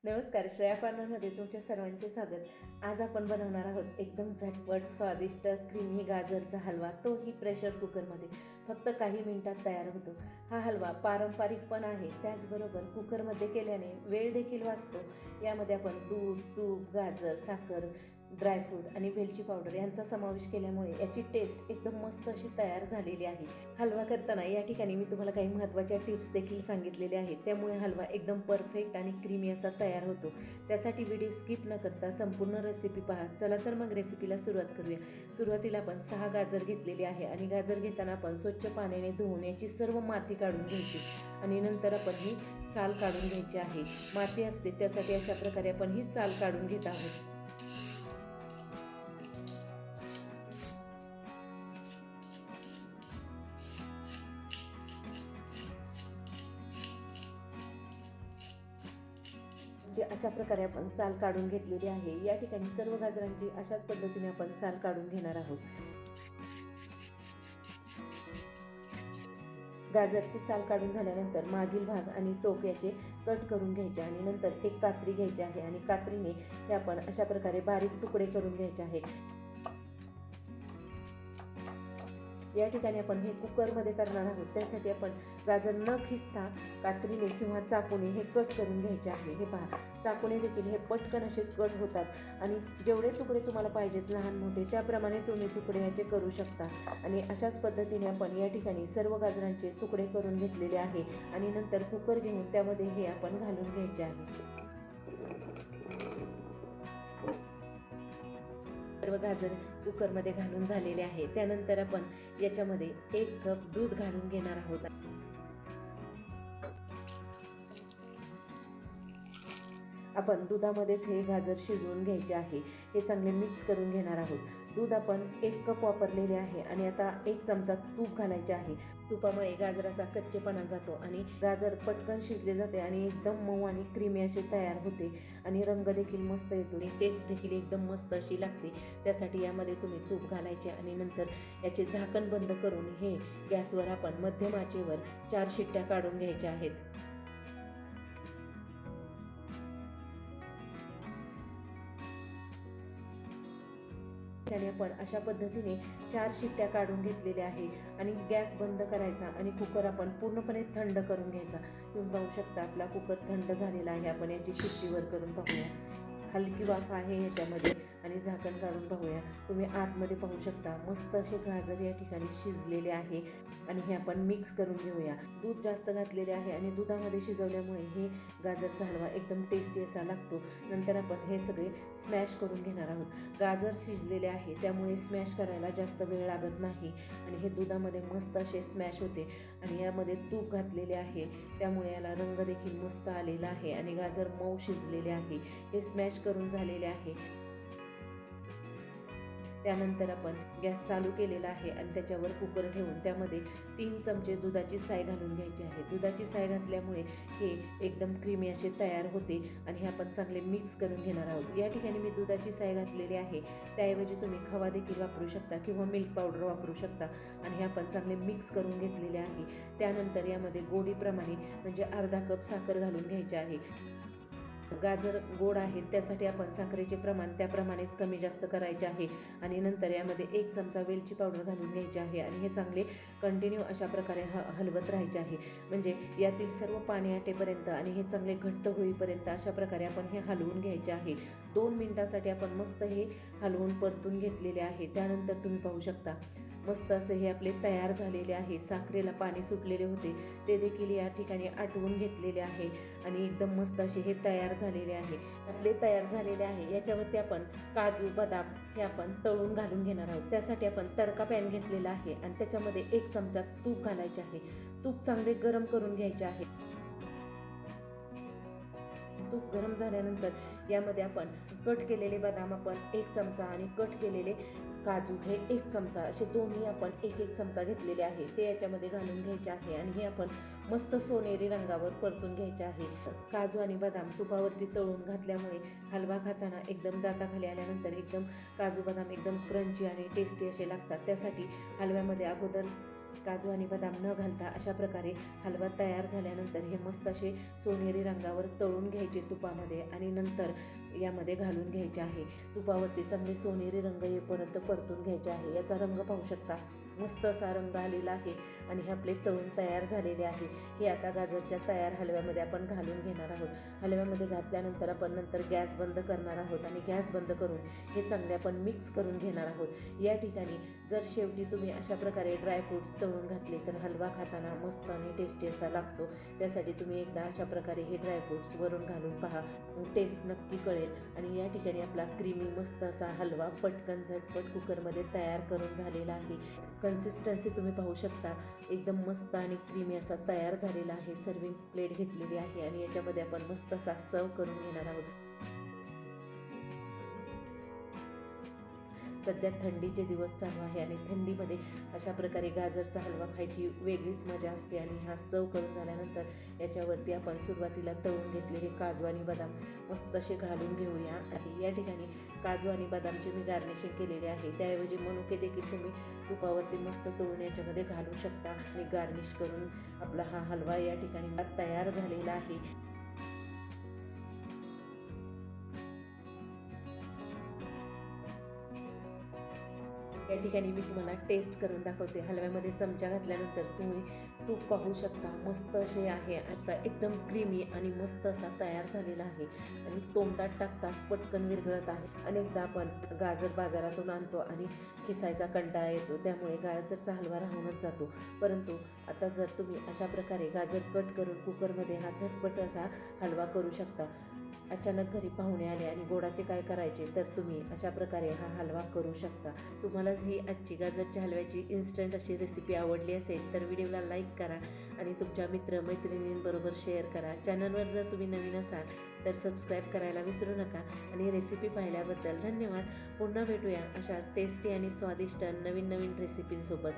नमस्कार, श्रेया कॉर्नरमध्ये तुमच्या सर्वांचे स्वागत. आज आपण बनवणार आहोत एकदम झटपट स्वादिष्ट क्रीमी गाजरचा हलवा, तोही प्रेशर कुकरमध्ये. फक्त काही मिनिटात तयार होतो. हा हलवा पारंपरिक पण आहे, त्याचबरोबर कुकरमध्ये केल्याने वेळ देखील वाचतो. यामध्ये आपण दूध, तूप, गाजर, साखर, ड्रायफ्रूट आणि वेलची पावडर यांचा समावेश केल्यामुळे याची टेस्ट एकदम मस्त अशी तयार झालेली आहे. हलवा करताना या ठिकाणी मी तुम्हाला काही महत्त्वाच्या टिप्स देखील सांगितलेल्या आहेत, त्यामुळे हलवा एकदम परफेक्ट आणि क्रीमी असा तयार होतो. त्यासाठी व्हिडिओ स्किप न करता संपूर्ण रेसिपी पहा. चला तर मग रेसिपीला सुरुवात करूया. सुरुवातीला आपण 6 गाजर घेतलेली आहे आणि गाजर घेताना आपण स्वच्छ पाण्याने धुवून याची सर्व माती काढून घ्यायची आणि नंतर आपण ही साल काढून घ्यायची आहे. माती असते त्यासाठी अशा प्रकारे आपण ही साल काढून घेत आहोत. अशा प्रकारे आपण साल काढून घेतलेली आहे. या ठिकाणी सर्व गाजरांची अशाच पद्धतीने आपण साल काढून घेणार आहोत. गाजरची साल काढून झाल्यानंतर मागील भाग आणि टोक याचे कट करून घ्यायचे आणि नंतर एक कात्री घ्यायची आहे आणि कात्रीने हे आपण अशा प्रकारे बारीक तुकडे करून घ्यायचे आहे. या ठिकाणी आपण हे कुकरमध्ये करणार आहोत, त्यासाठी आपण गाजर न खिसता कात्रीने किंवा चाकूने हे कट करून घ्यायचे आहे. हे पहा, चाकूने देखील हे पटकन असे कट होतात आणि जेवढे तुकडे तुम्हाला पाहिजेत लहान मोठे त्याप्रमाणे तुम्ही तुकडे याचे करू शकता. आणि अशाच पद्धतीने आपण या ठिकाणी सर्व गाजरांचे तुकडे करून घेतलेले आहे आणि नंतर कुकर घेऊन त्यामध्ये हे आपण घालून घ्यायचे आहे. सर्व गाजर कुकरमध्ये घालून झालेले आहे. त्यानंतर आपण याच्यामध्ये 1 कप दूध घालून घेणार आहोत. आपण दुधामध्येच हे गाजर शिजवून घ्यायचे आहे. हे चांगले मिक्स करून घेणार आहोत. दूध आपण 1 कप वापरलेले आहे आणि आता 1 चमचा तूप घालायचे आहे. तुपामुळे गाजराचा कच्चेपणा जातो आणि गाजर पटकन शिजले जाते आणि एकदम मऊ आणि क्रीमी असे तयार होते आणि रंग देखील मस्त येतो आणि टेस्ट देखील एकदम मस्त अशी लागते. त्यासाठी यामध्ये तुम्ही तूप घालायचे आणि नंतर याचे झाकण बंद करून हे गॅसवर आपण मध्यम आचेवर 4 शिट्ट्या काढून घ्यायच्या आहेत. त्याने आपण अशा पद्धतीने 4 शिट्ट्या काढून घेतलेल्या आहे आणि गॅस बंद करायचा आणि कुकर आपण पूर्णपणे थंड करून घ्यायचा. तुम्ही पाहू शकता आपला कुकर थंड झालेला आहे. आपण याची शिट्टी वर करून पाहूया. हलकी वाफ आहे याच्यामध्ये आणि झाकण काढून पाहूया. तुम्ही आतमध्ये पाहू शकता मस्त असे गाजर या ठिकाणी शिजलेले आहे आणि हे आपण मिक्स करून घेऊया. दूध जास्त घातलेले आहे आणि दुधामध्ये शिजवल्यामुळे हे गाजरचा हलवा एकदम टेस्टी असा लागतो. नंतर आपण हे सगळे स्मॅश करून घेणार आहोत. गाजर शिजलेले आहे त्यामुळे स्मॅश करायला जास्त वेळ लागत नाही आणि हे दुधामध्ये मस्त असे स्मॅश होते आणि यामध्ये तूप घातलेले आहे त्यामुळे याला रंग देखील मस्त आलेला आहे आणि गाजर मऊ शिजलेले आहे. हे स्मॅश करून झालेले आहे. त्यानंतर आपण गॅस चालू केलेला आहे आणि त्याच्यावर कुकर ठेवून त्यामध्ये 3 चमचे दुधाची साय घालून घ्यायची आहे. दुधाची साय घातल्यामुळे हे एकदम क्रीमी असे तयार होते आणि हे आपण चांगले मिक्स करून घेणार आहोत. या ठिकाणी मी दुधाची साय घातलेली आहे, त्याऐवजी तुम्ही खवा देखील वापरू शकता किंवा मिल्क पावडर वापरू शकता आणि हे आपण चांगले मिक्स करून घेतलेले आहे. त्यानंतर यामध्ये गोडीप्रमाणे म्हणजे अर्धा कप साखर घालून घ्यायची आहे. गाजर गोड आहेत त्यासाठी आपण साखरेचे प्रमाण त्याप्रमाणेच कमी जास्त करायचे आहे आणि नंतर यामध्ये 1 चमचा वेलची पावडर घालून घ्यायची आहे आणि हे चांगले कंटिन्यू अशा प्रकारे हलवत राहायचे आहे. म्हणजे यातील सर्व पाणी आटेपर्यंत आणि हे चांगले घट्ट होईपर्यंत अशा प्रकारे आपण हे हलवून घ्यायचे आहे. 2 मिनिटासाठी आपण मस्त हे हलवून परतून घेतलेले आहे. त्यानंतर तुम्ही पाहू शकता मस्त असे हे आपले तयार झालेले आहे. साखरेला पाणी सुटलेले होते ते देखील या ठिकाणी आटवून घेतलेले आहे आणि एकदम मस्त असे हे तयार झालेले आहे. आपले तयार झालेले आहे. याच्यावरती आपण काजू, बदाम हे आपण तळून घालून घेणार आहोत. त्यासाठी आपण तडका पॅन घेतलेला आहे आणि त्याच्यामध्ये 1 चमचा तूप घालायचे आहे. तूप चांगले गरम करून घ्यायचे आहे. तूप गरम झाल्यानंतर यामध्ये आपण कट केलेले बदाम आपण 1 चमचा आणि कट केलेले काजू हे 1 चमचा असे दोन्ही आपण 1-1 चमचा घेतलेले आहे ते याच्यामध्ये घालून घ्यायचे आहे आणि हे आपण मस्त सोनेरी रंगावर परतून घ्यायचे आहे. काजू आणि बदाम तुपावरती तळून घातल्यामुळे हलवा खाताना एकदम दाताखाली आल्यानंतर एकदम काजू बदाम एकदम क्रंची आणि टेस्टी असे लागतात. त्यासाठी हलव्यामध्ये अगोदर काजू आणि बदाम न घालता अशा प्रकारे हलवा तयार झाल्यानंतर हे मस्त असे सोनेरी रंगावर तळून घ्यायचे तुपामध्ये आणि नंतर यामध्ये घालून घ्यायचे आहे. तुपावरती चांगले सोनेरी रंग येईपर्यंत परतून घ्यायचे आहे. याचा रंग पाहू शकता, मस्त असा रंग आलेला आहे आणि हे आपले तळून तयार झालेले आहे. हे आता गाजरच्या तयार हलव्यामध्ये आपण घालून घेणार आहोत. हलव्यामध्ये घातल्यानंतर आपण नंतर गॅस बंद करणार आहोत आणि गॅस बंद करून हे चांगले आपण मिक्स करून घेणार आहोत. या ठिकाणी जर शेवटी तुम्ही अशा प्रकारे ड्रायफ्रूट्स तळून घातले तर हलवा खाताना मस्त आणि टेस्टी असा लागतो. त्यासाठी तुम्ही एकदा अशा प्रकारे हे ड्रायफ्रूट्स वरून घालून पहा, टेस्ट नक्की कळेल. आणि या ठिकाणी आपला क्रीमी मस्त असा हलवा पटकन झटपट कुकरमध्ये तयार करून झालेला आहे. कन्सिस्टन्सी तुम्ही पाहू शकता, एकदम मस्त आणि क्रीमी असा तयार झालेला आहे. सर्विंग प्लेट घेतलेली आहे आणि याच्यामध्ये आपण मस्त असा सर्व करून घेणार आहोत. सध्या थंडीचे दिवस चालू आहे आणि थंडीमध्ये अशा प्रकारे गाजरचा हलवा खायची वेगळीच मजा असते. आणि हा सर्व करून झाल्यानंतर याच्यावरती आपण सुरुवातीला तळून घेतलेले काजू आणि बदाम मस्त असे घालून घेऊया. आणि या ठिकाणी काजू आणि बदामचे मी गार्निशिंग केलेले आहे. त्याऐवजी मनुके देखील तुम्ही तुपावरती मस्त तळून याच्यामध्ये घालू शकता आणि गार्निश करून आपला हा हलवा या ठिकाणी तयार झालेला आहे. या ठिकाणी मी तुम्हाला टेस्ट करून दाखवते. हलव्यामध्ये चमचा घातल्यानंतर तुम्ही तूप पाहू शकता, मस्त असे आहे. आता एकदम क्रीमी आणि मस्त असा तयार झालेला आहे आणि तोंडात टाकताच पटकन विरघळत आहे. अनेकदा आपण गाजर बाजारातून आणतो आणि खिसायचा कंटाळा येतो, त्यामुळे गाजरचा हलवा राहूनच जातो. परंतु आता जर तुम्ही अशा प्रकारे गाजर कट करून कुकरमध्ये हा झटपट असा हलवा करू शकता. अचानक घरी पाहुणे आले आणि गोडाचे काय करायचे, तर तुम्ही अशा प्रकारे हा हलवा करू शकता. तुम्हाला ही आजची गाजरच्या हलव्याची इन्स्टंट अशी रेसिपी आवडली असेल तर व्हिडिओला लाईक करा आणि तुमच्या मित्रमैत्रिणींबरोबर शेअर करा. चॅनलवर जर तुम्ही नवीन असाल तर सबस्क्राईब करायला विसरू नका. आणि रेसिपी पाहिल्याबद्दल धन्यवाद. पुन्हा भेटूया अशा टेस्टी आणि स्वादिष्ट नवीन रेसिपींसोबत.